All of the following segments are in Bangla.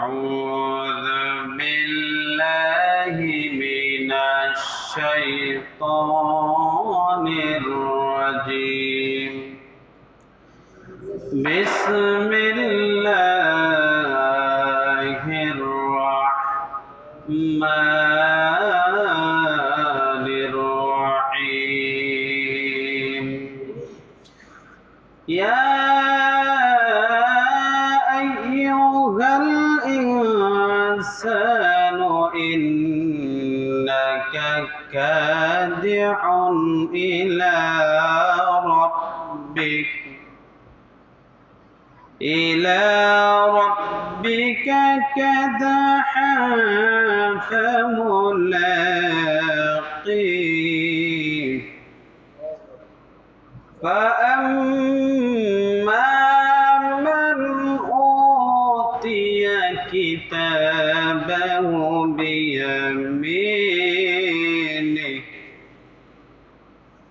أعوذ بالله من الشيطان الرجيم بسم الله الرحمن الرحيم يا أيها الإنسان إنك كادح إلى ربك كدحا فملاقيه فأما من أوتي كتابه بيمينه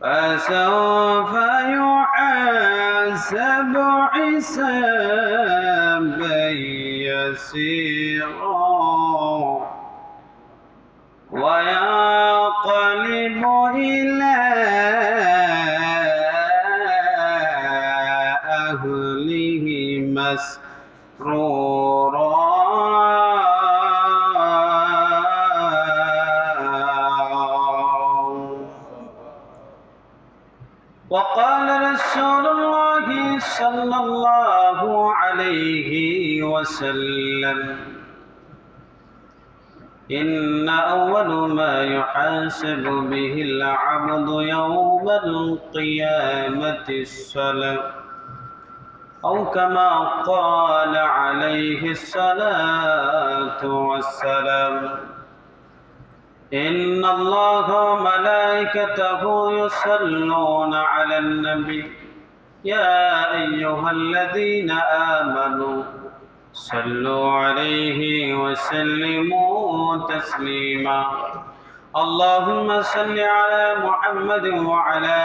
فسوف يحاسب حسابا يسيرا وينقلب إلى أهله مسرورا وقال رسول الله صلى الله عليه وسلم إن أول ما يحاسب به العبد يوم القيامة الصلاة أو كما قال عليه الصلاة والسلام إن الله وملائكته يصلون على النبي يا أيها الذين آمنوا صلوا عليه وسلموا تسليما اللهم صل على محمد وعلى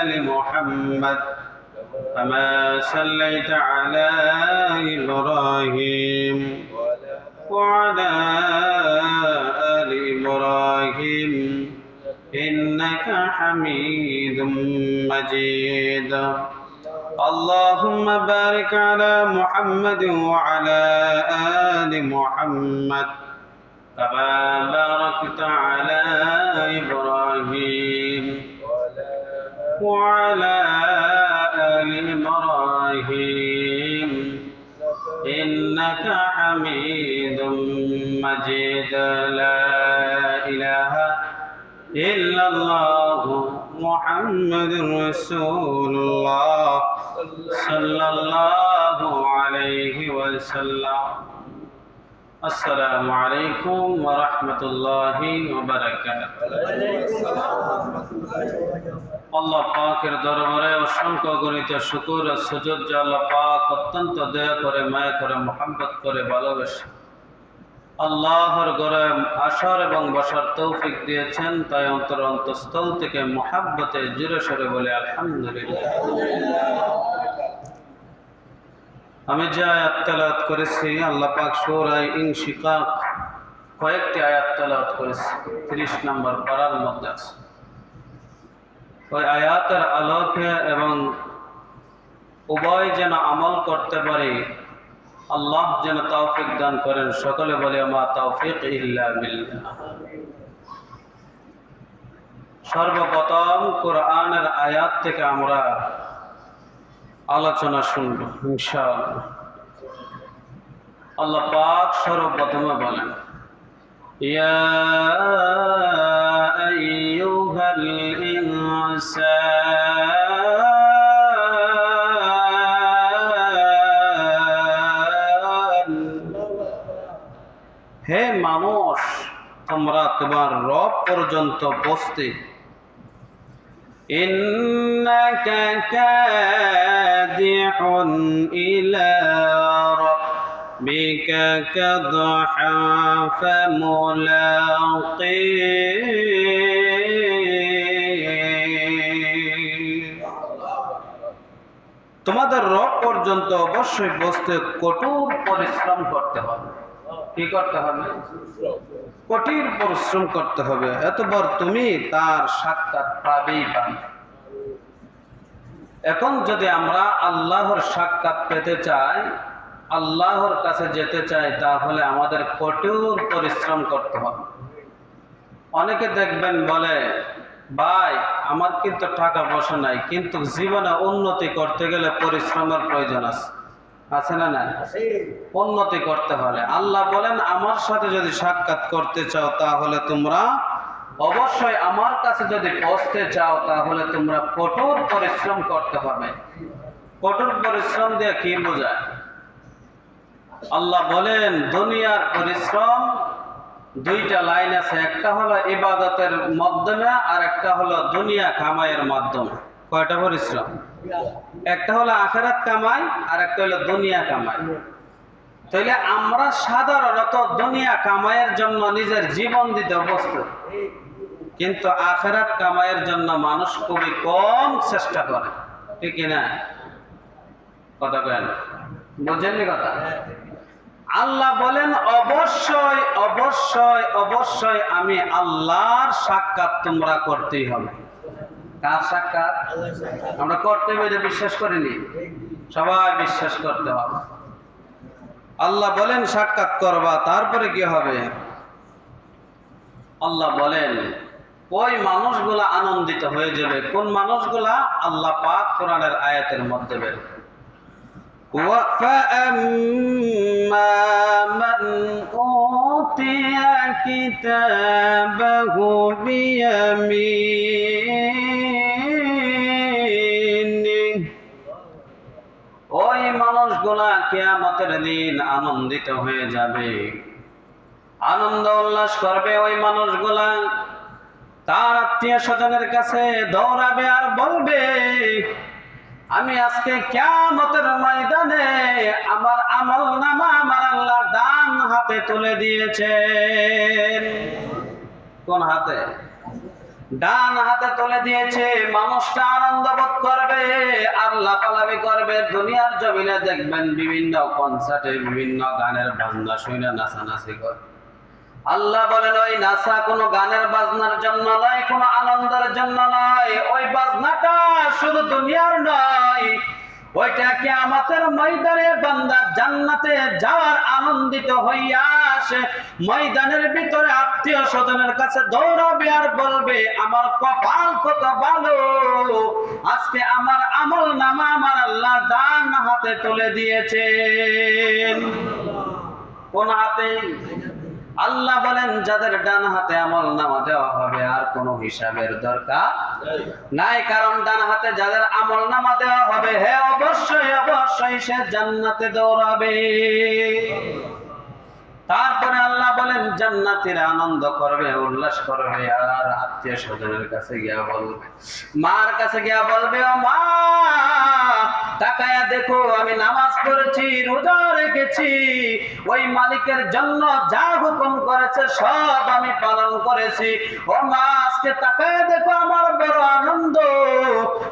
آل محمد كما صليت على إبراهيم وعلى آل إبراهيم إنك حميد مجيد اللهم بارك على محمد وعلى آل محمد كما باركت على إبراهيم وعلى آل إبراهيم إنك حميد مجيد لا إله إلا الله محمد رسول الله صلى الله عليه وسلم السلام عليكم ورحمة الله وبركاته আল্লাহ পাকের দরবারে অসংখ্য গণিত শুকর ও সুজুদ যে আল্লাহ পাক অত্যন্ত দয়া করে মায়া করে মোহাম্মত করে ভালোবাসে আল্লাহর ঘরে আসার এবং বসার তৌফিক দিয়েছেন তাই অন্তঃস্থল থেকে মোহাব্বতে জোরে সোরে বলে আলহামদুলিল্লাহ। আমি যে আয়াত তেলাওয়াত করেছি আল্লাহ পাক সূরা ইনশিকাক কয়েকটি আয়াত তেলাওয়াত করেছি 30 নম্বর পারার মধ্যে আছে। ওই আয়াতের আলোকে এবং উভয় যেন আমল করতে পারি আল্লাহ যেন তৌফিক দান করেন সকলে বলে মা তৌফিক ইল্লা বিল্লাহ। সর্বপ্রথম কোরআনের আয়াত থেকে আমরা আলোচনা শুনব ইনশাআল্লাহ। আল্লাহ পাক সর্বপ্রথমে বলেন ইয়া আইয়ুহাল ইনসান হে মানুষ তোমরা তোমার রব পর্যন্ত পৌঁছতে ইন্নাকা কাদিহুন ইলা রাব্বিকা কাদহা ফামুলাকীহ তোমাদের রব পর্যন্ত অবশ্যই বসতে কঠোর পরিশ্রম করতে হবে। কি করতে হবে? কঠিন পরিশ্রম করতে হবে, এতবার তুমি তার সাক্ষাৎ পাবেই পাবে। এখন যদি আমরা আল্লাহর সাক্ষাৎ পেতে চাই, আল্লাহর কাছে যেতে চাই, তাহলে আমাদের কঠোর পরিশ্রম করতে হবে। অনেকে দেখবেন বলে, ভাই আমার কিন্তু টাকা পয়সা নাই, কিন্তু জীবনে উন্নতি করতে গেলে পরিশ্রমের প্রয়োজন আছে, আছে না না? উন্নতি করতে হলে আল্লাহ বলেন, আমার সাথে যদি সাক্ষাৎ করতে চাও তাহলে তোমরা অবশ্যই, আমার কাছে যদি পৌঁছতে চাও তাহলে তোমরা কঠোর পরিশ্রম করতে হবে। কঠোর পরিশ্রম দিয়ে কি বোঝায়? আল্লাহ বলেন দুনিয়ার পরিশ্রম দুইটা লাইন আছে, একটা হলো ইবাদতের মাধ্যমে আর একটা হলো দুনিয়া কামাইয়ের মাধ্যমে। কয়টা পরিশ্রম? একটা হলো আখিরাত কামাই আর একটা হলো দুনিয়া কামাই। তাহলে আমরা সাধারণত দুনিয়া কামাইয়ের জন্য নিজের জীবন দিতে প্রস্তুত, কিন্তু আখিরাত কামাইয়ের জন্য মানুষ খুবই কম চেষ্টা করে, ঠিক না? কথা কেন বুঝেননি কথা? আল্লাহ বলেন অবশ্যই অবশ্যই অবশ্যই আমি আল্লাহর সাক্ষাৎ তোমরা করতেই হবে। কার সাক্ষাৎ? আমরা করতে হবে, বিশ্বাস করিনি, সবাই বিশ্বাস করতে হবে। আল্লাহ বলেন সাক্ষাৎ করবা, তারপরে কি হবে? আল্লাহ বলেন ওই মানুষগুলা আনন্দিত হয়ে যাবে। কোন মানুষগুলা? আল্লাহ পাক কোরআনের আয়াতের মধ্যে বের فَأَمَّا مَنْ أُوتِيَ كِتَابَهُ بِيَمِينِهِ ওই মানুষগুলা কিয়ামতের দিন আনন্দিত হয়ে যাবে, আনন্দ উল্লাস করবে। ওই মানুষগুলা তার আত্মীয় স্বজনের কাছে দৌড়াবে আর বলবে, আমি আজকে কিয়ামতের ময়দানে আমার আমলনামা আমার আল্লাহ ডান হাতে তুলে দিয়েছেন। কোন হাতে? ডান হাতে তুলে দিয়েছে। মানুষটা আনন্দ বোধ করবে আর লাফালাফি করবে। দুনিয়ার জমিনে দেখবেন বিভিন্ন কনসার্টে বিভিন্ন গানের বাজনা শুনে নাচানাচি করে। আল্লাহ বলেন ওই নাচা কোনো গানের বাজনার জন্য নয়, কোনো আনন্দের জন্য নয়। ওই বাজনাটা শুধু দুনিয়ার নয়, ওইটা কিয়ামতের ময়দানে বান্দা জান্নাতে যাওয়ার আনন্দিত হইয়া আসে। ময়দানের ভিতরে আত্মীয় স্বজনের কাছে দৌড়াবে আর বলবে, আমার কপাল কত ভালো, আজকে আমার আমল নামা আমার আল্লাহ ডান হাতে তুলে দিয়েছেন। কোন হাতে? আল্লাহ বলেন যাদের ডান হাতে আমল নামা দেওয়া হবে আর কোনো হিসাবের দরকার নাই, কারণ ডান হাতে যাদের আমল নামা দেওয়া হবে, হে অবশ্যই অবশ্যই সে জান্নাতে দৌড়াবে। তারপরে আল্লাহ বলেন জান্নাতীরা আনন্দ করবে, উল্লাস করবে, আর আত্মীয় স্বজনের কাছে গিয়া বলবে, মার কাছে গিয়া বলবে, ও মা তাকায়া দেখো আমি নামাজ পড়েছি, রোজা রেখেছি, ওই মালিকের জন্য যা হুকুম করেছে সব আমি পালন করেছি। ও মা আজকে তাকায়া দেখো আমার বড় আনন্দ।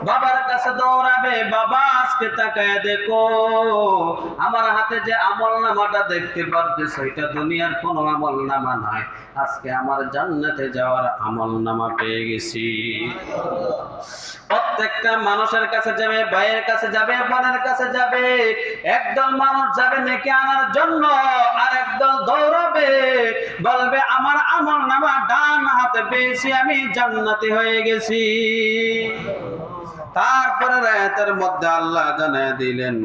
বাবার কাছে দৌড়াবে, বাবা আজকে তাকায়া দেখো আমার হাতে যে আমলনামাটা দেখতে পারতেছ, এটা দুনিয়ার কোনো আমলনামা নয়, আজকে আমার জান্নাতে যাওয়ার আমলনামা পেয়ে গেছি। প্রত্যেকটা মানুষের কাছে যাবে, ভাইয়ের কাছে যাবে, বোনের কাছে যাবে। একদল মানুষ যাবে নেকি আনার জন্য, আর একদল দৌড়াবে, বলবে আমার আমলনামা ডান হাতে পেয়েছি, আমি জান্নাতি হয়ে গেছি। তারপরে আয়াতের মধ্যে আল্লাহ জানায় দিলেন,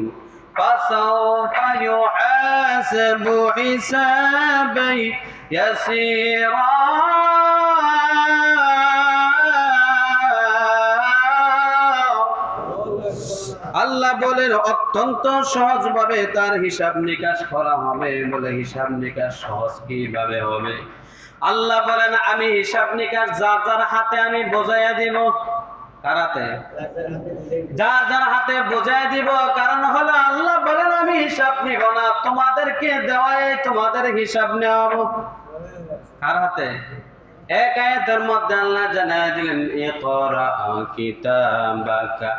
فَسَوْفَ يُحَاسَبُ حِسَابًا يَسِيرًا। আল্লাহ বলেন অত্যন্ত সহজভাবে তার হিসাব নিকাশ করা হবে। বলে হিসাব নিকাশ সহজ কিভাবে হবে? আল্লাহ বলেন আমি হিসাব নিকাশ যার যার হাতে আমি বোঝাইয়া দিব। কার হাতে? যার যার হাতে বোঝাই দিব। কারণ হলো আল্লাহ বলেন আমি হিসাব নিব না, তোমাদেরকে দেওয়াই তোমাদের হিসাব নেব। কার হাতে? এক আয়াতের মধ্যে আল্লাহ জানায় দিলেন, ইকরা কিতাবাকা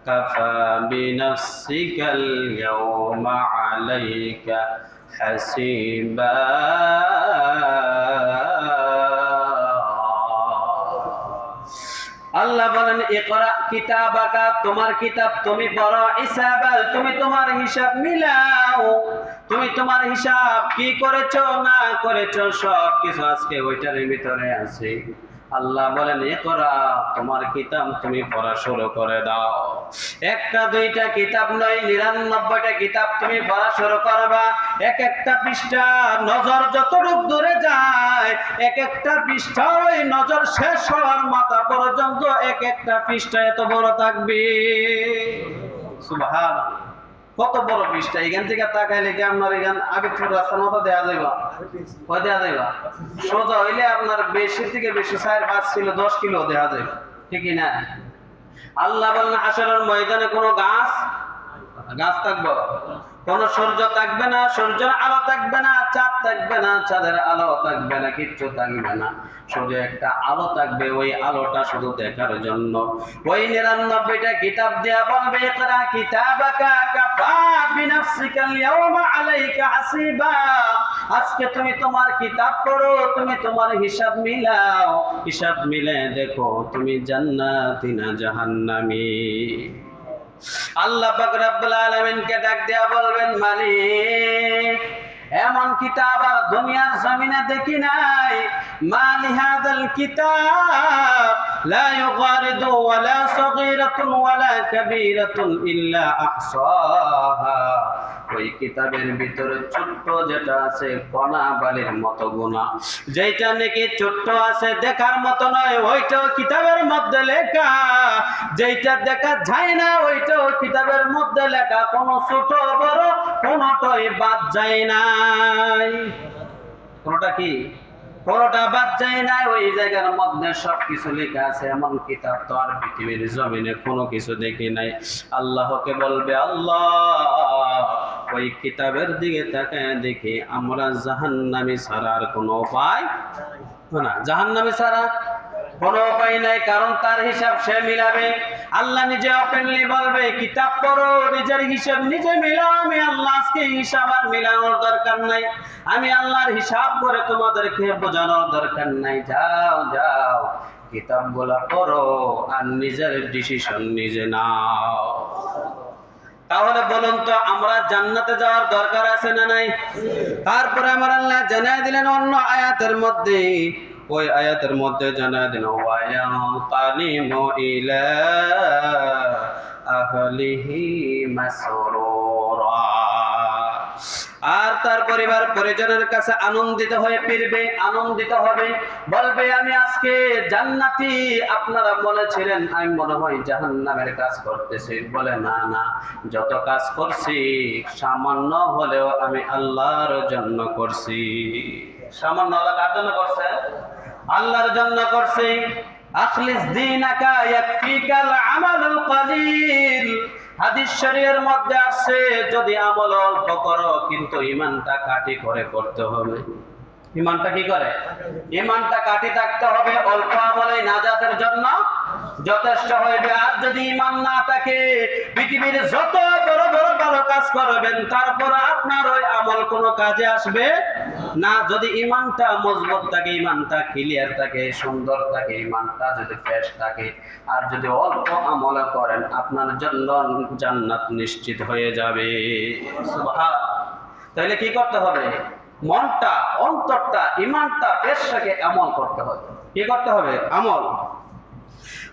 কাফা বিনাফসিকাল ইয়াওমা আলাইকা হাসিবা। আল্লাহ বলেন ইকরা কিতাবাকা, তোমার কিতাব তুমি পড়ো, হিসাবা, তুমি তোমার হিসাব মিলাও, তুমি তোমার হিসাব কি করেছো না করেছো সব কিছু আজকে ওইটার ভিতরে আছে। আল্লাহ বলেন ইকরা, তোমার কিতাব তুমি পড়া শুরু করে দাও। একটা দুইটা কিতাব নয়, 99টা কিতাব তুমি পড়া শুরু করবা। এক একটা পৃষ্ঠা নজর যতটুক দূরে যায়, এক একটা পৃষ্ঠা ওই নজর শেষ হওয়ার মাথা পর্যন্ত এক একটা পৃষ্ঠা এত বড় থাকবে। সুবহানাল্লাহ, কত বড় পৃষ্ঠা! এখান থেকে তাকাইলে কি আপনার এখান আগে ছোট রাস্তার মতো দেওয়া যাইবা, দেওয়া যাইবা। সোজা হইলে আপনার বেশি থেকে বেশি 4-5 কিলো 10 কিলো দেওয়া যাইবা, ঠিকই না? আল্লাহ বলেন হাশরের ময়দানে কোনো গাছ থাকবে, কোন সূর্য থাকবে না, সূর্যের আলো থাকবে না, চাঁদ থাকবে না, চাঁদের আলো থাকবে না, কিচ্ছু থাকবে না। শুধু একটা আলো থাকবে, ওই আলোটা শুধু দেখার জন্য। ওই 99টা কিতাব দেয়া বলবে ইকরা কিতাবাকা কাফা বিনাফসিকা আল-ইয়াওমা আলাইকা হাসিবা। আজকে তুমি তোমার কিতাব পড়ো, তুমি তোমার হিসাব মিলাও, হিসাব মিলে দেখো তুমি জান্নাতি না জাহান্নামী। আল্লাহ পাক রব্বুল আলামিনকে ডাক দিয়া বলবেন মালিক, এমন কিতাব আর দুনিয়ার জমিনে দেখি নাই। মালি হাদাল কিতাব লা ইউগারিদু ওয়ালা সগীরাতুন ওয়ালা কাবীরাতুন ইল্লা আহসাহা। ওই কিতাবের ভিতরে ছোট্ট যেটা আছে কণা বালির মতো গুনাহ, যেটা নাকি ছোট্ট আছে দেখার মতো নয়, ওইটাও কিতাবের মধ্যে লেখা। যেটা দেখা যায় না ওইটাও কিতাবের মধ্যে লেখা। কোনো ছোট বড় কোনোটাই বাদ যায় নাই। কোনোটা কি? কোনোটা বাদ যায় নাই। ওই জায়গার মধ্যে সবকিছু লেখা আছে। এমন কিতাব তো আর পৃথিবীর জমিনে কোনো কিছু দেখি নাই। আল্লাহকে বলবে আল্লাহ, ওই কিতাবের দিকে তাকায় দেখি আমরা জাহান্নামী ছাড়া আর কোনো উপায় না, জাহান্নামী ছাড়া কোনো উপায় নাই। কারণ তার হিসাব সে মিলাবে। আল্লাহ নিজে ওপেনলি বলবে কিতাব পড়ো, নিজের হিসাব নিজে মিলাও। আমি আল্লাহ আজকে হিসাব আর মিলানোর দরকার নাই, আমি আল্লাহর হিসাব করে তোমাদেরকে বোঝানোর দরকার নাই। যাও যাও কিতাবগুলো পড়ো আর নিজের ডিসিশন নিজে নাও। তাহলে বলুন তো আমরা জান্নাতে যাওয়ার দরকার আছে না নাই? তারপরে আমার আল্লাহ জানাই দিলেন অন্য আয়াতের মধ্যে, ওই আয়াতের মধ্যে জানা দিন ওয়ায়ানকালিমু ইলা আহলিহি মাসরুরা। আর তার পরিবার পরিজনের কাছে আনন্দিত হয়ে ফিরবে, আনন্দিত হবে, বলবে আমি আজকে জান্নাতি। আপনারা বলেছিলেন আমি মনে হয় জাহান্নামের কাজ করতেছি। বলে না না, যত কাজ করছি সামান্য হলেও আমি আল্লাহর জন্য করছি। সামান্য হলে কার জন্য করছে? আল্লাহর জন্য করছে। আখলিস দীনাকা ইয়াকফিকাল আমালুল কলিল। হাদিস শরীফের মধ্যে আছে যদি আমল অল্প করো কিন্তু ঈমানটা কাটি করে করতে হবে। ঈমানটা কি করে? ঈমানটা কাটি থাকতে হবে। অল্প আমলে নাজাতের জন্য যথেষ্ট হইবে। আর যদি ঈমান না থাকে পৃথিবীর যত বড় বড় ভালো কাজ করবেন তারপর আপনার ওই আমল কোনো কাজে আসবে না। যদি ঈমানটা মজবুত থাকে, ঈমানটা ক্লিয়ার থাকে, সুন্দর থাকে, ঈমানটা যদি ফ্রেশ থাকে, আর যদি অল্প আমল করেন আপনার জন্য জান্নাত নিশ্চিত হয়ে যাবে। সুবহানাল্লাহ। তাহলে কি করতে হবে? মনটা, অন্তরটা, ঈমানটা ফ্রেশ রেখে আমল করতে হবে। কি করতে হবে? আমল।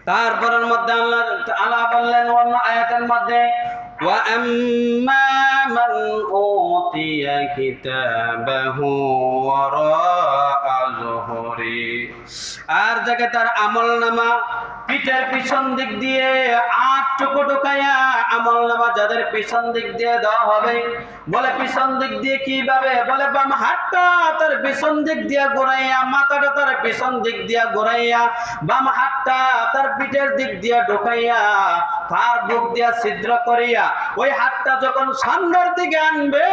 তারপরের মধ্যে আল্লাহ বললেন অন্য আয়াতের মধ্যে وَأَمَّا مَنْ أُوتِيَ كِتَابَهُ وَرَاءَ ظُهُرِهِ। আর যাকে তার আমলনামা পিঠের পিছন দিক দিয়ে 8 টুকরো ঢুকাইয়া আমলনামা যাদের পিছন দিক দিয়ে দেওয়া হবে। বলে পিছন দিক দিয়ে কিভাবে? বলে বাম হাতটা তার পিছন দিক দিয়ে ঘুরাইয়া, মাথাটা তার পিছন দিক দিয়ে ঘুরাইয়া, বাম হাতটা তার পিঠের দিক দিয়ে ঢুকাইয়া তার বুক দিয়া ছিদ্র করিয়া ওই হাতটা যখন সামনের দিকে আনবে,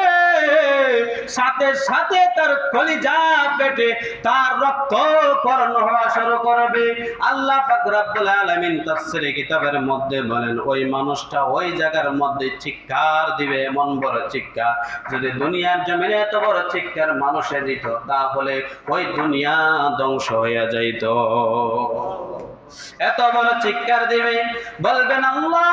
সাথে সাথে তার কলিজা পেটে তার রক্তকরণ হওয়া শুরু করবে। আল্লাহ পাক রব্বুল আলামিন তাফসীরে কিতাবের মধ্যে বলেন, ওই মানুষটা ওই জায়গার মধ্যে চিৎকার দিবে, এমন বড় চিৎকার, যদি দুনিয়ার জমিনে এত বড় চিৎকার মানুষে দিত তাহলে ওই দুনিয়া ধ্বংস হয়ে যাইত। এত বড় চিৎকার দিবে, বলবেন আল্লাহ,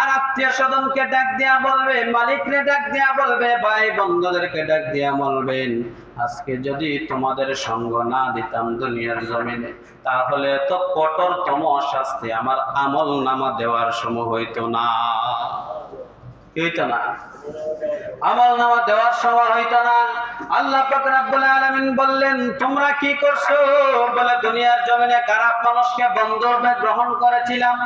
আর আত্মীয় স্বজনকে ডাক দিয়া বলবে, মালিকরে ডাক দিয়া বলবে, ভাই বন্ধুদেরকে ডাক দিয়া বলবেন, আজকে যদি তোমাদের সঙ্গ না দিতাম দুনিয়ার জমিনে, তাহলে তো কঠোরতম শাস্তি আমার আমল নামা দেওয়ার সময় হইতো না, হইতো না, আমল নামা দেওয়ার সময় হইতো না। আল্লাহ পাক রব্বুল আলামিন বললেন, তোমরা কি করছো? বলে, দুনিয়ার জমিনে খারাপ মানুষকে বন্ধুরূপে গ্রহণ করেছিলাম,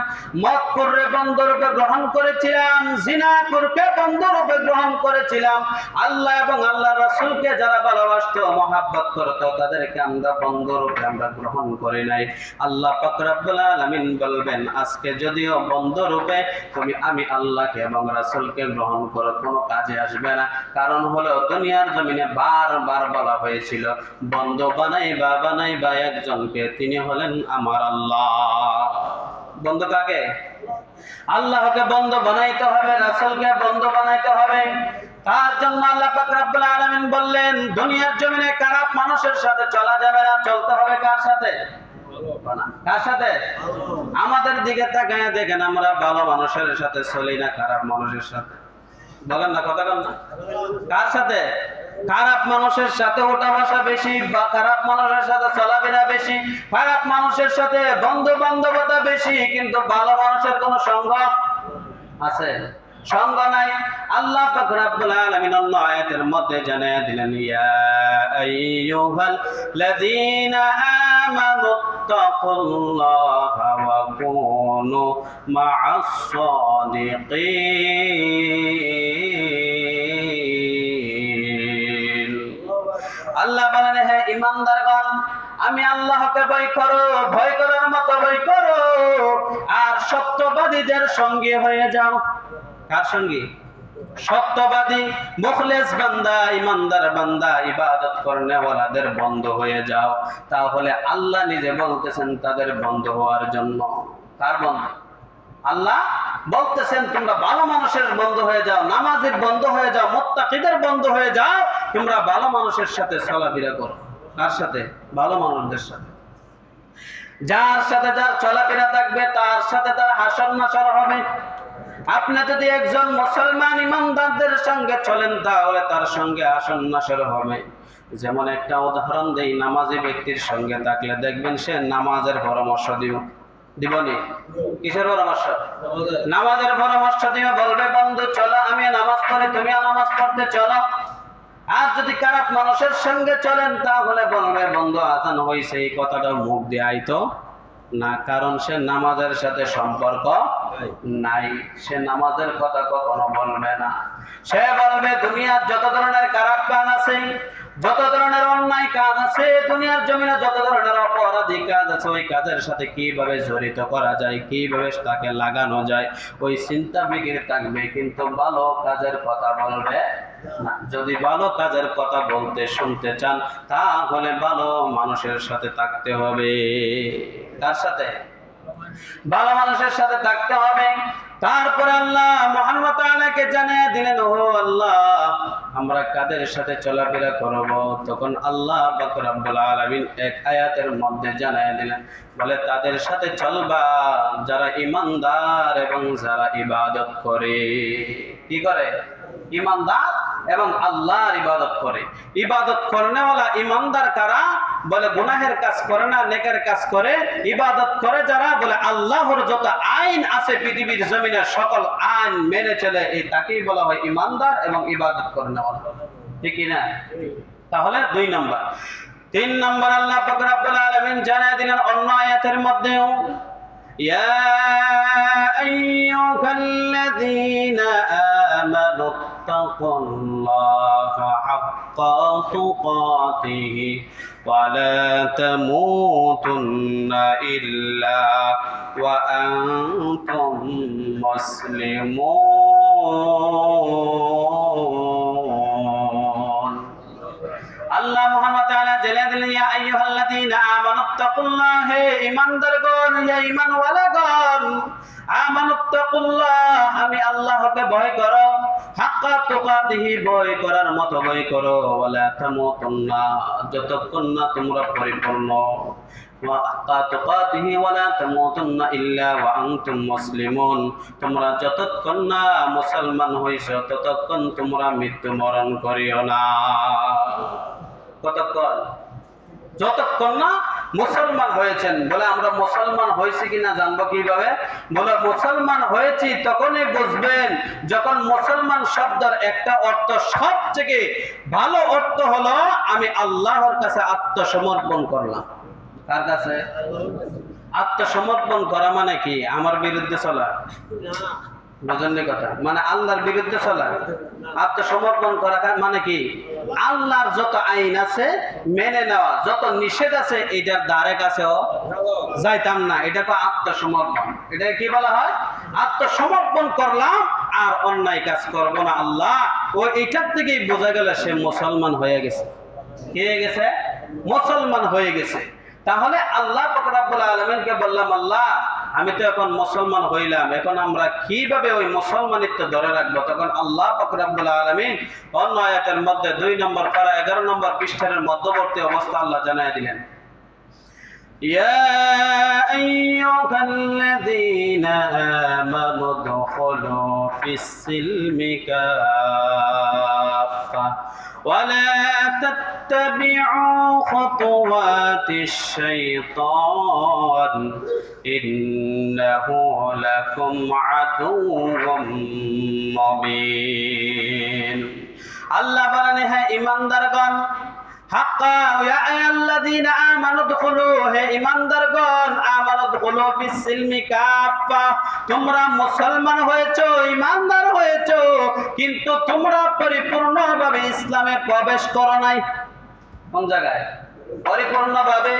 মদখোরকে বন্ধুরূপে গ্রহণ করেছিলাম, জিনাখোরকে বন্ধুরূপে গ্রহণ করেছিলাম, আল্লাহ এবং আল্লাহর রাসূলকে যারা ভালোবাসতো, মহব্বত করতো, তাদেরকে আমরা বন্ধুরূপে আমরা গ্রহণ করি নাই। আল্লাহ পাক রব্বুল আলামিন বলবেন, আজকে যদিও বন্ধুরূপে তুমি আমি আল্লাহকে এবং রাসূলকে গ্রহণ করো, কোনো কাজে আসবে না। কারণ হলো দুনিয়ার জমিনে বারবার বলা হয়েছিল, বন্ধু বানাইবা একজনকে, তিনি হলেন আমার আল্লাহ। বন্ধু কাকে? আল্লাহকে বন্ধু বানাইতে হবে, রাসূলকে বন্ধু বানাইতে হবে। তার জন্য আল্লাহ পাক রব্বুল আলামিন বললেন, দুনিয়ার জমিনে খারাপ মানুষের সাথে চলা যাবে না, চলতে হবে কার সাথে? কার সাথে? আমাদের দিকে তাকায় দেখেন, আমরা ভালো মানুষের সাথে চলি না খারাপ মানুষের সাথে? বলেন না, কথা বলেন না। কার সাথে? খারাপ মানুষের সাথে ওঠা বসা বেশি, বা খারাপ মানুষের সাথে চলাফেরা বেশি, খারাপ মানুষের সাথে বন্ধু বান্ধবতা বেশি, কিন্তু ভালো মানুষের কোন সঙ্গ আছে? সঙ্গ নাই। আল্লাহ পাক রব্বুল আলামিন অন্য আয়াতের মধ্যে জানিয়ে দিলেন, ইয়া আইয়ুহাল লাযীনা আমানু তাকুল্লাহা ওয়া কুনু মা'আস সাদিকিন। আল্লাহ বলেন, হে ঈমানদারগণ, আমি আল্লাহকে ভয় করো, ভয় করার মতো ভয় করো, আর সত্যবাদীদের সঙ্গে হয়ে যাও। কার সঙ্গে? সত্যবাদী, মুখলেস বান্দা, ইমানদার বান্দা, ইবাদত করনেওয়ালাদের বন্ধু হয়ে যাও। তাহলে আল্লাহ নিজে বলতেছেন তাদের বন্ধু হওয়ার জন্য। কার বন্ধু? আল্লাহ বলতেছেন, তোমরা ভালো মানুষের বন্ধু হয়ে যাও, নামাজের বন্ধু হয়ে যাও, মুত্তাকিদের বন্ধু হয়ে যাও, তোমরা ভালো মানুষের সাথে চলাফেরা করো। কার সাথে? ভালো মানুষদের সাথে। যার সাথে যার চলাফেরা থাকবে, তার সাথে তার হাসর নাসর হবে। আপনি যদি একজন মুসলমান ইমানদারদের সঙ্গে চলেন, তাহলে তার সঙ্গে হাসর নাসর হবে। যেমন একটা উদাহরণ দেই, নামাজি ব্যক্তির সঙ্গে থাকলে দেখবেন সে নামাজের পরামর্শ দিবনি। কিসের পরামর্শ? নামাজের পরামর্শ দিবে, বলবে, বন্ধু চলো আমি নামাজ পড়ি, তুমিও নামাজ পড়তে চলো। আর যদি খারাপ মানুষের সঙ্গে চলেন, তাহলে বলবে, বন্ধু আজান হইছে, এই কথাটা মুখ দিয়ে আইতো না, কারণ সে নামাজের সাথে সম্পর্ক নাই, সে নামাজের কথা কখনো বলবে না। সে বলবে, দুনিয়ার যত ধরনের খারাপ কাজ আছে, যত ধরনের অন্যায় কাজ আছে, দুনিয়ার জমিনে যত ধরনের অপরাধী কাজ আছে, ওই কাজের সাথে কিভাবে জড়িত করা যায়, কিভাবে তাকে লাগানো যায়, ওই চিন্তা ফিকির থাকবে, কিন্তু ভালো কাজের কথা বলবে না। যদি ভালো কাজের কথা বলতে শুনতে চান, তাহলে ভালো মানুষের সাথে থাকতে হবে। কার সাথে? ভালো মানুষের সাথে থাকতে হবে। তারপরে আল্লাহ মহান ওয়া তাআলাকে জানিয়ে দিলেন, ও আল্লাহ, আমরা কাদের সাথে চলাফেরা করব? তখন আল্লাহ পাক রব্বুল আলামিন এক আয়াতের মধ্যে জানিয়ে দিলেন, বলে, তাদের সাথে চলবা যারা ঈমানদার এবং যারা ইবাদত করে। কি করে? ঈমানদার এবং আল্লাহর ইবাদত করে। ইবাদত করনেওয়ালা ঈমানদার কারা? বলে, গুনাহের কাজ করে না, নেকের কাজ করে। ইবাদত করে যারা, বলে, আল্লাহর যত আইন আছে পৃথিবীর জমিনের সকল আইন মেনে চলে, এই তাকেই বলা হয় ঈমানদার এবং ইবাদত করনেওয়ালা। ঠিক কি না? তাহলে 2 নম্বর। 3 নম্বর আল্লাহ পাক রব্বুল আলামিন জানিয়ে দিলেন অন্য আয়াতের মধ্যেও, ইয়া আইয়ুহাল্লাযীনা আমানু তাকুল্লাহা হাক্কা حق تقاته ولا تموتن إلا وأنتم مسلمون আল্লাহ মুহাম্মদ তাআলা জেলে দিলেন ইয়া আইয়ুহাল্লাযীনা আমানুত্তাকুল্লাহ হে ঈমানদারগণ হে ঈমানওয়ালাগণ আমানুত্তাকুল্লাহ আমি আল্লাহকে ভয় করো হাক্কা তুকাতিহি ভয় করার মতো ভয় করো ওয়ালা তামুতুন্না যতক্ষণ না তোমরা পরিপূর্ণ হাক্কা তুকাতিহি ওয়ালা তামুতুন্না ইল্লা ওয়া আনতুম মুসলিমুন তোমরা যতক্ষণ না মুসলমান হইছো ততক্ষণ তোমরা মৃত্যুবরণ করিও না কতক্ষণ যতক্ষণ না মুসলমান হয়েছেন বলে আমরা মুসলমান হয়েছি কিনা জানবো কিভাবে বলে মুসলমান হয়েছি তখনই বুঝবেন যখন মুসলমান শব্দের একটা অর্থ সবথেকে ভালো অর্থ হলো আমি আল্লাহর কাছে আত্মসমর্পণ করলাম কার কাছে আত্মসমর্পণ করা মানে কি আমার বিরুদ্ধে চলা বুঝলেন কথা মানে আল্লাহর বিরুদ্ধে চলা আত্মসমর্পণ করা মানে কি আল্লাহর যত আইন আছে মেনে নেওয়া যত নিষেধ আছে এটার দ্বারে কাছেও যাইতাম না এটা তো আত্মসমর্পণ এটা কি বলা হয় আত্মসমর্পণ করলাম আর অন্যায় কাজ করব না আল্লাহ ও এটার থেকেই বোঝা গেল সে মুসলমান হয়ে গেছে কি হয়ে গেছে মুসলমান হয়ে গেছে তাহলে আল্লাহ পাক রব্বুল আলামিনকে বললাম আল্লাহ আমি তো এখন মুসলমান হইলাম এখন আমরা কিভাবে ওই মুসলমানিত্ব ধরে রাখবো তখন আল্লাহ পাক রব্বুল আলামিন অন্য আয়াতের মধ্যে 2 নম্বর পারা 11 নম্বর পৃষ্ঠার মধ্যবর্তী অবস্থা আল্লাহ জানায় দিলেন ইয়া আইয়ুহাল্লাযীনা আমানু দুখুলু ফিস-সিলমি কাফা ولا تتبعوا خطوات الشيطان إنه لكم عدو مبين الله বলেন হে ঈমানদারগণ হাক্কা ইয়া আইয়ুহাল্লাযীনা আমানু দুখুলু হে ঈমানদারগণ আমানু দুখুলু ফিস-সিলমি কাফা তোমরা মুসলমান হয়েছো ঈমানদার হয়েছো কিন্তু তোমরা পরিপূর্ণভাবে ইসলামে প্রবেশ করো নাই কোন জায়গায় পরিপূর্ণভাবে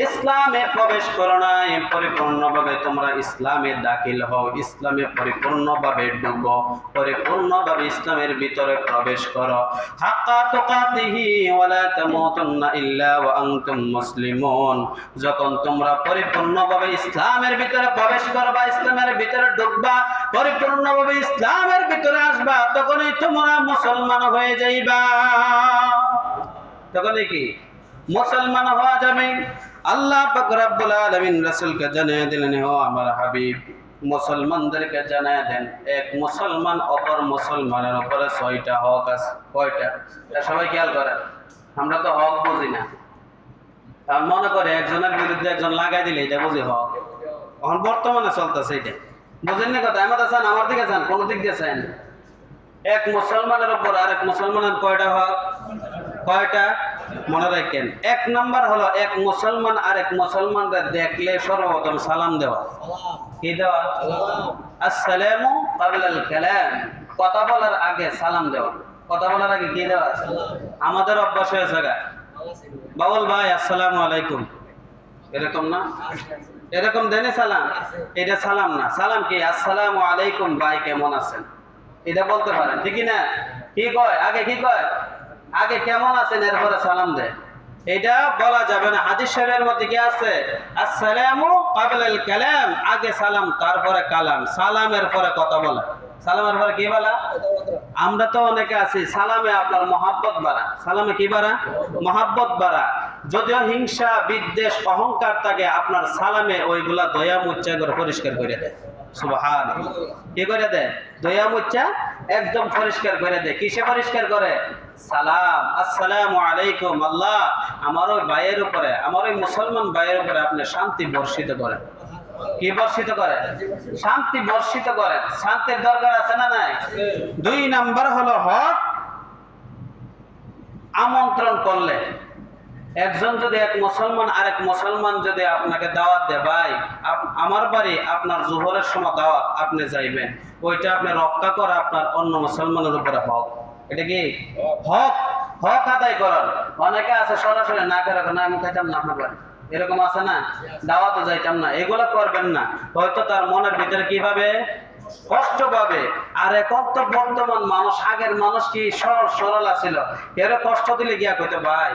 ইসলামে প্রবেশ করো নাই পরিপূর্ণভাবে তোমরা ইসলামে দাখিল হও ইসলামে পরিপূর্ণভাবে ঢুকো পরিপূর্ণভাবে ইসলামের ভিতরে প্রবেশ করো হাক্কা তুকাতিহি ওয়ালা তামুতুন্না ইল্লা ওয়া আনতুম মুসলিমুন যখন তোমরা পরিপূর্ণভাবে ইসলামের ভিতরে প্রবেশ করবা ইসলামের ভিতরে ঢুকবা পরিপূর্ণভাবে ইসলামের ভিতরে আসবা তখনই তোমরা মুসলমান হয়ে যাইবা তখনই কি মুসলমান হওয়া যাবে আল্লাহ পাক রব্বুল আলামিন রাসূলকে জানিয়ে দিলেন ও আমার হাবিব মুসলমানদেরকে জানিয়ে দেন এক মুসলমান অপর মুসলমানের উপরে 6টা হক আছে কয়টা এটা সবাই খেয়াল করেন আমরা তো হক বুঝি না আর মনে করে একজনের বিরুদ্ধে একজন লাগাই দিলে এটা বুঝি হক এখন বর্তমানে চলতেছে এটা বুঝেন না কথা আমাদের চান আমার দিকে চান কোন দিক দিয়ে চান এক মুসলমানের উপর আরেক মুসলমানের কয়টা হক কয়টা মনে রাখেন এক নাম্বার হলো এক মুসলমান আরেক মুসলমানদের দেখলে সর্বপ্রথম সালাম দেওয়া কি দেওয়া আসসালামু ক্বাবলাল কালাম কথা বলার আগে সালাম দেওয়া কথা বলার আগে কি দেওয়া আমাদের অভ্যাস হয়ে জায়গা বাবুল ভাই আসসালামু আলাইকুম এরকম না এরকম দেনে সালাম এটা সালাম না সালাম কি আসসালামু আলাইকুম ভাই কেমন আছেন এটা বলতে পারেন ঠিক না কি কয় আগে কি কয় আগে কেমন আছেন এরপরে সালাম দেয় এটা বলা যাবে না হাদিস শরীফের মধ্যে কি আছে আসসালামু ক্বাবলাল কালাম আগে সালাম তারপরে কালাম সালামের পরে কথা বলা সালামের পরে কি বলা আমরা তো অনেকে আছি সালামে আপনার মহব্বত বাড়া সালামে কি বাড়া মহব্বত বাড়া যদিও হিংসা বিদ্বেষ অহংকার থাকে আপনার সালামে ওইগুলা দয়া মুচ্ছা করে পরিষ্কার করে দেয় সুবহানাল্লাহ কি করে দেয় দয়া মুচ্ছা একদম পরিষ্কার করে দেয় কিসে পরিষ্কার করে সালাম আসসালামু আলাইকুম আল্লাহ আমার ওই ভাইয়ের উপরে আমার ওই মুসলমান ভাইয়ের উপরে আপনি শান্তি বর্ষিত করেন কি বর্ষিত করে শান্তি বর্ষিত করেন শান্তির দরকার আছে না নাই 2 নাম্বার হলো হক আমন্ত্রণ করলে একজন যদি এক মুসলমান আরেক মুসলমান যদি আপনাকে দাওয়াত দেয় ভাই আমার বাড়ি আপনার জোহরের সময় দাওয়াত আপনি যাইবেন ওইটা আপনি রক্ষা করা আপনার অন্য মুসলমানের উপরে হক এটা কি হক হক আদায় করার। অনেকে আছে সরাসরি না করে না আমি খাইতাম না আপনার বাড়ি, এরকম আছে না, দাওয়াতে যাইতাম না, এগুলো করবেন না। হয়তো তার মনের ভিতরে কিভাবে কষ্ট পাবে। আর এখন তো বর্তমান মানুষ, আগের মানুষ কি সরল সরল আছিল, এর কষ্ট দিলে গিয়া কইতে ভাই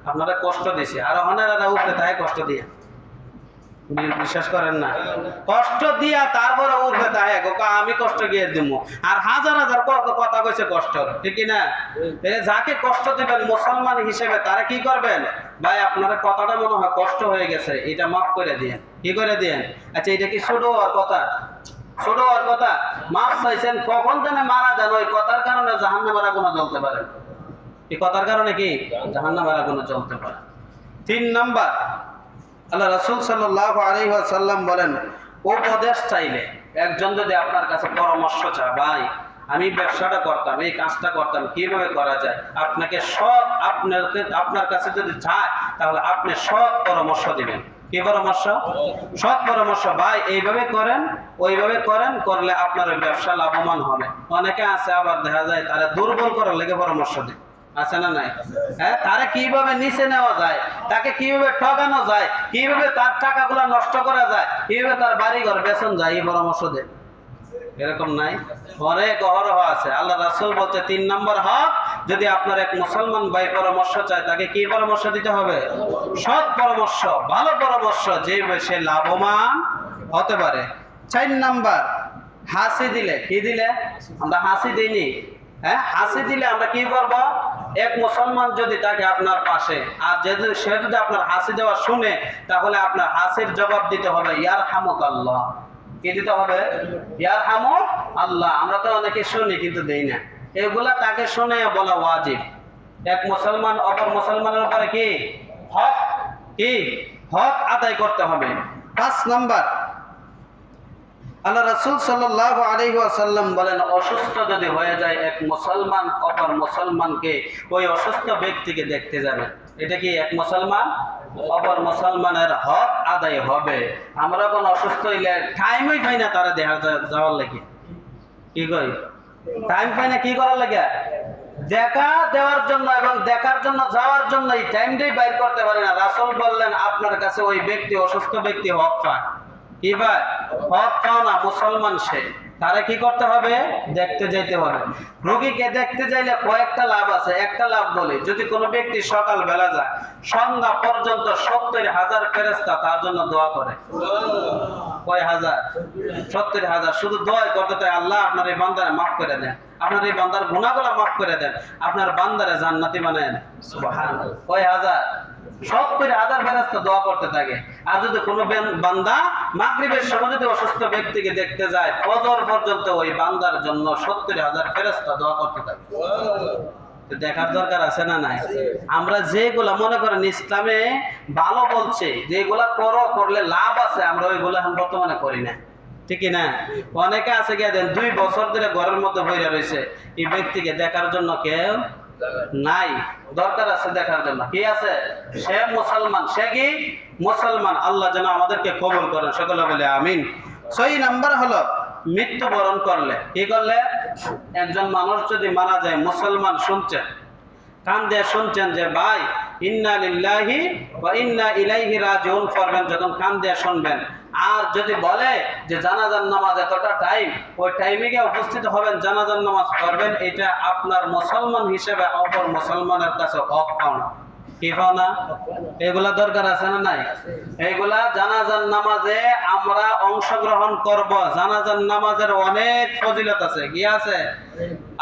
আপনারা কষ্ট দিছে, আর হনারা উপরে তাই কষ্ট দিয়ে বিশ্বাস করেন না, কষ্ট দিয়া তারপরে উঠবে তাই আমি কষ্ট গিয়ে দিব। আর হাজার হাজার কথা কইছে কষ্ট, ঠিক না? যাকে কষ্ট দিবেন মুসলমান হিসেবে তারা কি করবেন, ভাই আপনারা কথাটা মনে হয় কষ্ট হয়ে গেছে, এটা মাফ করে দিয়েন। কি করে দিয়েন? আচ্ছা এটা কি ছোট আর কথা, ছোট আর কথা? মাফ চাইছেন, কখন যেন মারা যান, ওই কথার কারণে জাহান্নামের আগুনে জ্বলতে পারে। এই কথার কারণে কি জাহান্নামের আগুনে জ্বলতে পারে। 3 নাম্বার, আল্লাহ রাসূল সাল্লাল্লাহু আলাইহি ওয়াসাল্লাম বলেন, উপদেশ চাইলে একজন যদি আপনার কাছে পরামর্শ চায়, ভাই আমি ব্যবসাটা করতাম, এই কাজটা করতাম, কিভাবে করা যায়, আপনাকে সৎ আপনার কাছে যদি চায় তাহলে আপনি সৎ পরামর্শ দিবেন। কি পরামর্শ? সৎ পরামর্শ। ভাই এইভাবে করেন, ওইভাবে করেন, করলে আপনার ব্যবসা লাভবান হবে। অনেকে আছে আবার দেখা যায় তারা দুর্বল করার লেগে পরামর্শ দেয়, আছে না নাই? হ্যাঁ, তারা কিভাবে নিচে নেওয়া যায়, তাকে কিভাবে ঠকানো যায়, কিভাবে তার টাকাগুলো নষ্ট করা যায়, কিভাবে তার বাড়ি ঘর বেচন যায়, এই পরামর্শ দেয়। এরকম নাই? অনেক অহরহ আছে। আল্লাহ রাসূল বলতে 3 নম্বর হক, যদি আপনার এক মুসলমান ভাই পরামর্শ চায় তাকে কি পরামর্শ দিতে হবে? সৎ পরামর্শ, ভালো পরামর্শ, যে সে লাভবান হতে পারে। 4 নাম্বার, হাসি দিলে। কি দিলে? আমরা হাসি দিইনি। হ্যাঁ, হাসি দিলে আমরা কি করব? এক মুসলমান যদি তাকে আপনার পাশে, আর সে যদি আপনার হাসি দেওয়া শুনে, তাহলে আপনার হাসির জবাব দিতে হবে ইয়ারহামুকাল্লাহ। কি দিতে হবে? ইয়ারহামুক আল্লাহ। আমরা তো অনেকে শুনি কিন্তু দেই না। এগুলা তাকে শুনে বলা ওয়াজিব। এক মুসলমান অপর মুসলমানের উপরে কি হক, কি হক আদায় করতে হবে। 5 নাম্বার, আল্লাহ রাসূল সাল্লাল্লাহু আলাইহি ওয়াসাল্লাম বলেন, অসুস্থ যদি হয়ে যায় এক মুসলমান অপর মুসলমানকে, ওই অসুস্থ ব্যক্তিকে দেখতে যাবে। এটা কি এক মুসলমান অপর মুসলমানের হক আদায় হবে। আমরা কোন অসুস্থ হইলে টাইমই পাই না তারা দেখা যাওয়ার লাগে, কি কই টাইম পাই না, কি করার লাগে? দেখা দেওয়ার জন্য এবং দেখার জন্য যাওয়ার জন্য এই টাইমটাই বাইর করতে পারি না। রাসূল বললেন, আপনার কাছে ওই ব্যক্তি, অসুস্থ ব্যক্তি হক পায়। কি ভাই? হক পাও না মুসলমান সে, তারা কি করতে হবে? দেখতে যাইতে হবে। রোগীকে দেখতে যাইলে কয়েকটা লাভ আছে। একটা লাভ বলি, যদি কোনো ব্যক্তি সকাল বেলা যায়, সন্ধ্যা পর্যন্ত 70,000 ফেরেশতা তার জন্য দোয়া করে। কয় হাজার? 70,000। শুধু দোয়া করতে তাই, আল্লাহ আপনার এই বান্দারে মাফ করে দেন, আপনার এই বান্দার গুনাহগুলো মাফ করে দেন, আপনার বান্দারে জান্নাতি বানায় দেন। সুবহানাল্লাহ। কয় হাজার? 70,000 ফেরেশতা দোয়া করতে থাকে। আর যদি কোনো বান্দা মাগরিবের সময় যদি অসুস্থ ব্যক্তিকে দেখতে যায়, ফজর পর্যন্ত ওই বান্দার জন্য 70,000 ফেরেশতা দোয়া করতে থাকে। তো দেখার দরকার আছে না নাই? আমরা যেগুলা মনে করেন ইসলামে ভালো বলছে, যেগুলা করলে লাভ আছে, আমরা ওইগুলো এখন বর্তমানে করি না, ঠিক না? অনেকে আছে গিয়ে দেন 2 বছর ধরে ঘরের মধ্যে বইরা রয়েছে, এই ব্যক্তিকে দেখার জন্য কেউ নাই। দরকার আছে দেখার জন্য। কি আছে? সে মুসলমান, সে কি মুসলমান। আল্লাহ যেন আমাদেরকে কবুল করেন, সকলে বলে আমিন। 6 নাম্বার হলো, মৃত্যুবরণ করলে। কি করলে? একজন মানুষ যদি মারা যায়, মুসলমান শুনছেন, কান দিয়ে শুনছেন যে ভাই ইন্না লিল্লাহি ওয়া ইন্না ইলাইহি রাজিউন করবেন, যখন কান দিয়ে শুনবেন। আর যদি বলে যে জানাজার নামাজ এতটা টাইম, ওই টাইমে গিয়ে উপস্থিত হবেন, জানাজার নামাজ পড়বেন, এটা আপনার মুসলমান হিসেবে অপর মুসলমানের কাছে হক পাও না। কি পাও না? এগুলা দরকার আছে না নাই? এইগুলা জানাজার নামাজে আমরা অংশগ্রহণ করব। জানাজার নামাজের অনেক ফজিলত আছে। কি আছে?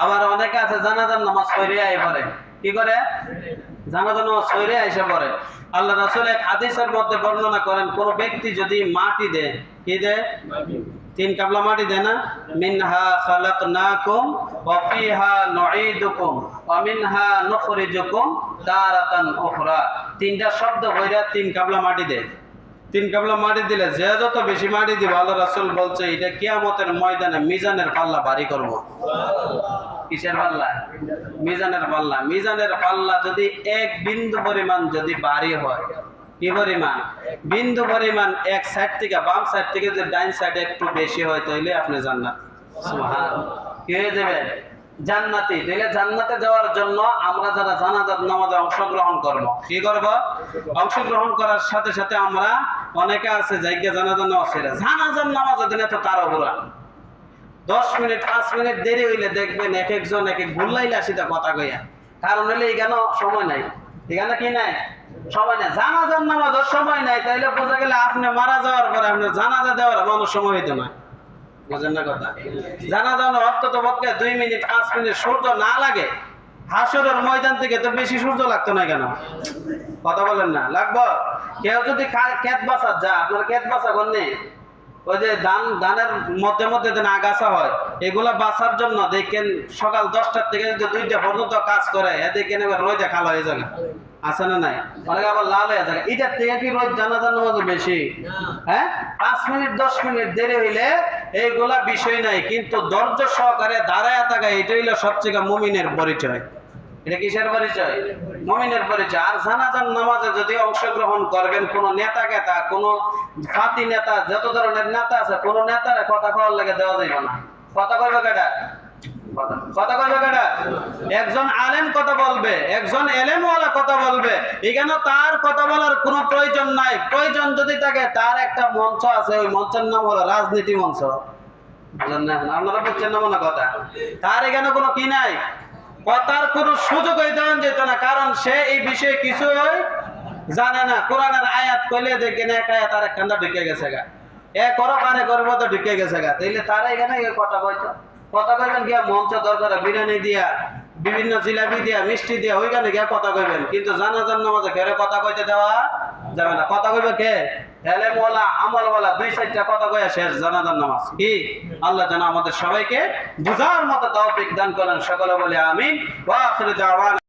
আবার অনেকে আছে জানাজার নামাজ পড়ে আই পড়ে। কি করে? জানাজার নামাজ পড়ে আইসা পড়ে। আল্লাহ রাসূল এক হাদিসের মধ্যে বর্ণনা করেন, কোন ব্যক্তি যদি মাটি দেয়, কি দেয়? 3 কাবলা মাটি দেয় না? মিনহা খালাকনাকুম ওয়া ফিহা নুঈদুকুম ওয়া মিনহা নুখরিজুকুম তারাতান উখরা। 3টা শব্দ কইরা 3 কাবলা মাটি দেয়। 3 কাবলা মাটি দিলে যে যত বেশি মাটি দিব, আল্লাহ রাসূল বলছে এটা কিয়ামতের ময়দানে মিজানের পাল্লা ভারী করব। কিসের পাল্লা? মিজানের পাল্লা। মিজানের পাল্লা যদি 1 বিন্দু পরিমাণ যদি ভারী হয়, কি পরিমাণ? বিন্দু পরিমাণ, এক সাইড থেকে বাম সাইড থেকে যদি ডাইন সাইডে একটু বেশি হয়, তাহলে আপনি জান্নাত। সুবহানাল্লাহ। কি হয়ে যাবে? জান্নাতি। তাহলে জান্নাতে যাওয়ার জন্য আমরা যারা জানাজার নামাজে অংশগ্রহণ করব, কি করব? অংশগ্রহণ করার সাথে সাথে আমরা অনেকে আছে যাইকে জানাজার নামাজ ছেড়ে জানাজার নামাজের দিনে তো তারও বুড়া 10 মিনিট 5 মিনিট দেরি হইলে দেখবেন এক একজন এক এক ভুল্লাইলে আসিতে কথা কইয়া। কারণ হলে এখানে সময় নাই, এখানে কি নাই? সময় নাই। জানাজার নামাজের সময় নাই, তাইলে বোঝা গেলে আপনি মারা যাওয়ার পরে আপনি জানাজা দেওয়ার মানুষ সময় হইতো না। বুঝেন না কথা? জানাজা অন্তত পক্ষে 2 মিনিট 5 মিনিট সূর্য না লাগে। হাসরের ময়দান থেকে তো বেশি সূর্য লাগতো না কেন? কথা বলেন না, লাগবো? কেউ যদি ক্ষেত বাঁচা যা, আপনার ক্ষেত বাঁচা করনি, ওই যে ধানের মধ্যে মধ্যে যেন আগাছা হয়, এগুলা বাঁচার জন্য দেখেন সকাল 10টার থেকে যদি 2টা পর্যন্ত কাজ করে, দেখেন এবার রোদে কালো হয়ে যাবে। আছে না নাই? অনেকে আবার লাল হয়ে যাবে। এটার থেকে কি রোদ জানাজার নামাজ বেশি? হ্যাঁ, 5 মিনিট 10 মিনিট দেরি হইলে এইগুলা বিষয় নাই, কিন্তু ধৈর্য সহকারে দাঁড়ায় থাকা এটা হইলো সবচেয়ে মুমিনের পরিচয়। এটা কিসের পরিচয়? মুমিনের পরিচয়। আর জানাজার নামাজে যদি অংশগ্রহণ করবেন, কোন নেতা কেতা, কোন জাতি নেতা, যত ধরনের নেতা আছে, কোন নেতারে কথা কওয়ার লাগে দেওয়া যাইব না। কথা কইবে কেডা? কথা কইবে কেডা? একজন আলেম কথা বলবে, একজন এলেমওয়ালা কথা বলবে। এখানে তার কথা বলার কোনো প্রয়োজন নাই। প্রয়োজন যদি থাকে, তার একটা মঞ্চ আছে, ওই মঞ্চের নাম হলো রাজনীতি মঞ্চ। বুঝলেন না? আপনারা বুঝছেন না মনে কথা? তার এখানে কোনো কি নাই, কথার কোনো সুযোগই দেওয়া যেত না, কারণ সে এই বিষয়ে কিছুই জানে না। কোরআনের আয়াত কইলে দেখেন এক আয়াত আর একখানা ঢুকে গেছে গা, এ করো কানে করবো তো ঢুকে গেছে গা। তাইলে তারা এখানে কথা কইতো, কথা কইবেন গিয়া মঞ্চ দরকার বিরিয়ানি দিয়া, বিভিন্ন জিলাপি দিয়া, মিষ্টি দিয়া, ওইখানে গিয়া কথা কইবেন। কিন্তু জানাজার নামাজে ঘরে কথা কইতে দেওয়া যাবে না। কথা কইবে কে? এলেমওয়ালা, আমলওয়ালা, 2-4টা কথা কইয়া শেষ জানাজার নামাজ। কি আল্লাহ যেন আমাদের সবাইকে বুঝার মতো তৌফিক দান করেন। সকলে বলে আমিন। ওয়া আখিরু দাওয়ানা।